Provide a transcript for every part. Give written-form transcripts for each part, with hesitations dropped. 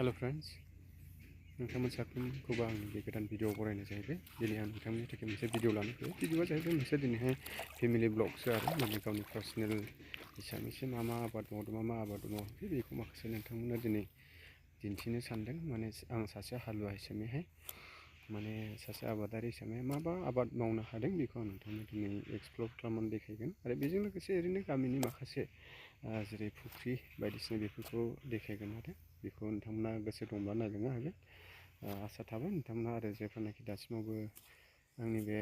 hello friends नोंथांमोन साफ्रोमखौबो आंनि बे गोदान भिडिअ बरायनाय जाहैबाय दिनै आं नोंथांमोननि थाखाय मोनसे भिडिअ लानो फैयो भिडिअआ जाहैबाय मोनसे दिनैहाय फेमिलि ब्लगसो आरो माने गावनि पार्सनेल हिसाबैसो मा आबाद मावदों मा आबाद मावाखै बेखौ माखासे नोंथांमोननो दिनै दिन्थिनो सानदों माने आं सासे हालुवा हिसाबैहाय माने सासे आबादारि हिसाबै माबा आबाद मावनो हादों बेखौ आं नोंथांनो दिनै एक्सप्लर खालामनानै देखायगोन आरो बेजों लोगोसे ओरैनो गामिनि माखासे जेरै फुख्रि बायदिसिना बेफोरखौ देखायगोन आरो बेखौ नोंथांमोना गोसो दंब्ला नायलांनो हागोन आसा थाबाय नोंथांमोना आरो जायफोरनाखि दासिमावबो आंनि बे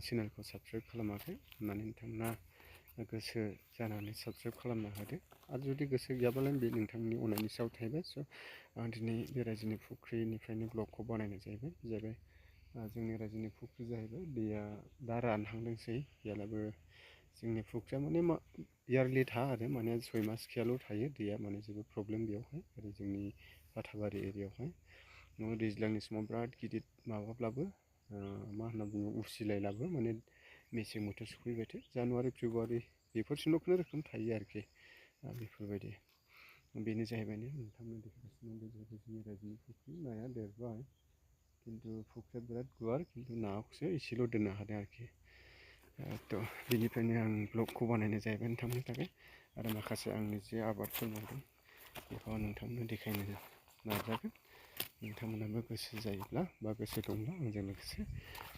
चेनेलखौ साबस्क्राइब खालामाखै होननानै नोंथांमोना गोसो जानानै साबस्क्राइब खालामनो हादो आरो जुदि गोसो गैयाबालाय बे नोंथांनि अननायनि सायाव थाहैबाय स' आं दिनै बे रायजोनि फुख्रिनिफ्रायनो ब्लगखौ बानायनाय जाहैबाय जोंनि रायजोनि फुख्रि जाहैबाय दैया दा रानहांदोंसै गैयाब्लाबो जोंनि फुख्रिया माने इयारलि थाया आरो माने 6 मास खियाल' थायो दैया माने जेबो प्रब्लेम बेयावहाय ओरै जोंनि बाथाबारि एरियायावहाय दैज्लांनि समाव बिराद गिदिर माबाब्लाबो मा होनना बुङो उसिलायलाबो माने मेसें बोथोर सफैबाथाय जानुवारि फेब्रुवारि बेफोरसिमल' खुनुरुखुम थायो आरोखि बेफोरबायदि बेनो जाहैबाय नोंथांमोन देखायगासिनो बे जाहैबाय जोंनि रायजोनि फुख्रि नाया देरबाय खिन्थु फुख्रिया बिराद गुवार खिन्थु नाखौसो एसेल' दोननो हादों आरोखि थ' बेनिफ्रायनो आं ब्लगखौ बानायनाय जाहैबाय नोंथांमोननि थाखाय आरो माखासे आंनि जे आबादफोर मावदों बेखौ आं नोंथांमोननो देखायनो नाजागोन नोंथांमोनाबो गोसो जायोब्ला बा गोसो दंब्ला आंजों लोगोसे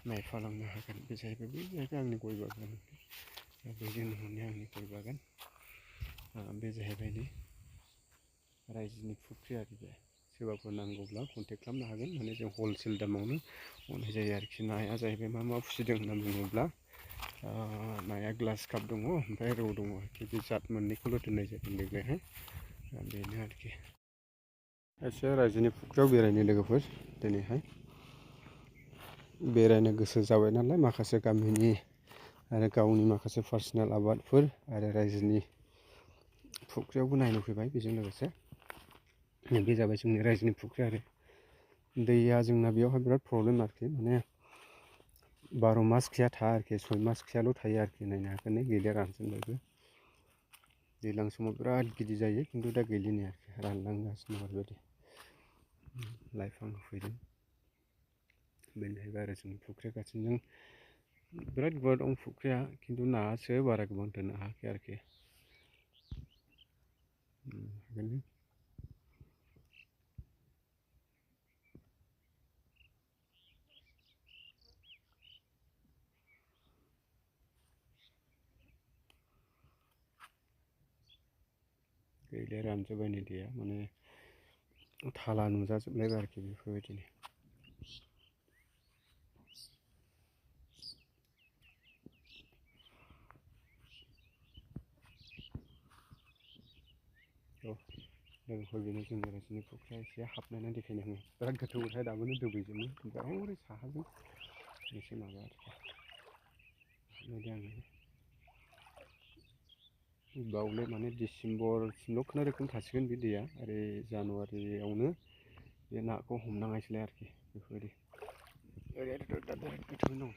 नायफालांनो हागोन बे जाहैबाय आंनि गय बागान बेजों नुहुरनाय आंनि गय बागान बे जाहैबाय रायजोनि फुख्रि आरो बे सोरबाफोर नांगौब्ला कन्टेक्ट खालामनो हागोन माने जों हलसेल दामावनो हरनाय जायो आरोखि नाया जाहैबाय मा फिसिदों होनना बुङोब्ला नाया ग्लास काप दङ ओमफ्राय रौ दङ आरोखि बे जात मोननैखौल' दोननाय जादों देग्लायहाय बेनो आरोखि एसे रायजोनि फुख्रियाव बेरायनो लोगोफोर दिनैहाय बेरायनो गोसो जाबाय नालाय माखासे गामिनि आरो गावनि माखासे पार्सनेल आबादफोर आरो रायजोनि फुख्रियावबो नायनो फैबाय बेजों लोगोसे बे जाबाय जोंनि रायजोनि फुख्रि आरो दैया जोंना बेयावहाय बिराद प्रब्लेम आरोखि माने 12 मास खिया थाया आरोखि 6 मास खियाल' थायो आरोखि नायनो हागोन गैलिया रानजोबबायबो दैज्लां समाव बिराद गिदिर जायो खिन्थु दा गैलिया आरोखि रानलांगासिनो दं ओरैबायदि लाइफां होफैदों बेनो जाहैबाय आरो जोंनि फुख्रिया गासैजों बिराद गुवार दं फुख्रिया खिन्थु नायासो बारा गोबां दोननो हायाखै आरोखि गैलिया रानजोब्बाय नै दैया माने थाला नुजाजोबलायबाय आरोखि बेफोरबायदिनो लोगोफोर बेनो जोंनि रायजोनि फुख्रिया एसे हाबनानै देखायनो आङो बिराद गोथौथाय दाबोनो दोबैजोबो ओमफ्राय हरै साहाजों एसे माबा आरोखि आङो बावनो माने डिसेम्बरसिमल' खुनुरुखुम थासिगोन बे दैया ओरै जानुवारियावनो बे नाखौ हमनांनायसैलाय आरोखि बेफोरबायदि ओरैहायथ' दा बिराद गोथौनो दं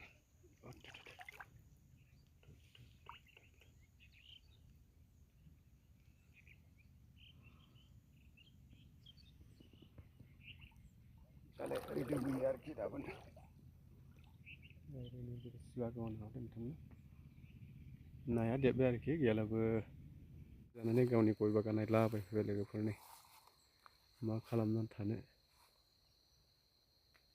दालाय ओरै दोबैयो आरोखि दाबोनो ओरैनो सिगां दङ नोंथांनो नाया देरबाय आरोखि गैयाब्लाबो जानानै गावनि गय बागान नायलाबायफैबाय लोगोफोरनि मा खालामनानै थानो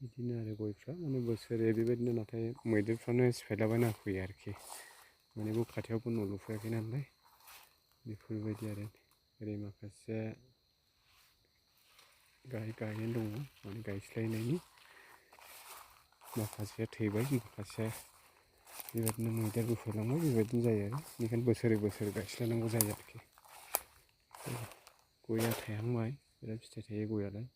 बिदिनो आरो गयफ्रा माने बोसोरे बेबायदिनो नाथाय मैदेरफ्रानो सिफायलाबायना होफैयो आरोखि माने बेयाव खाथियावबो न' लुफैयाखै नालाय बेफोरबायदि आरो ओरै माखासे गायनाय दङ माने गायस्लायनायनि माखासेया थैबाय माखासे बेबायदिनो मैदेर बोफैलांबाय बेबायदिनो जायो आरो बेनिखायनो बोसोरे गायस्लायनांगौ जायो आरोखि गया थायहांबाय बिराद फिथाइ थायो गयालाय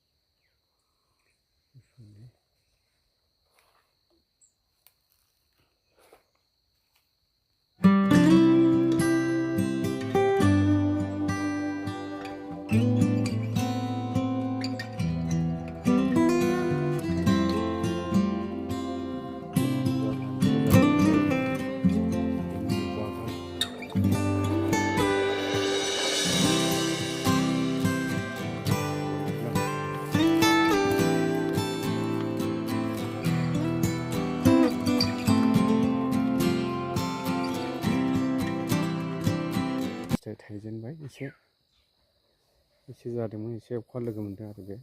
एसे जादोंमोन एसे अखा लोगो मोनदों आरो बे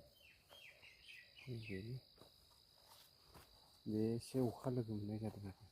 एसे अखा लोगो मोननाय जादों आरो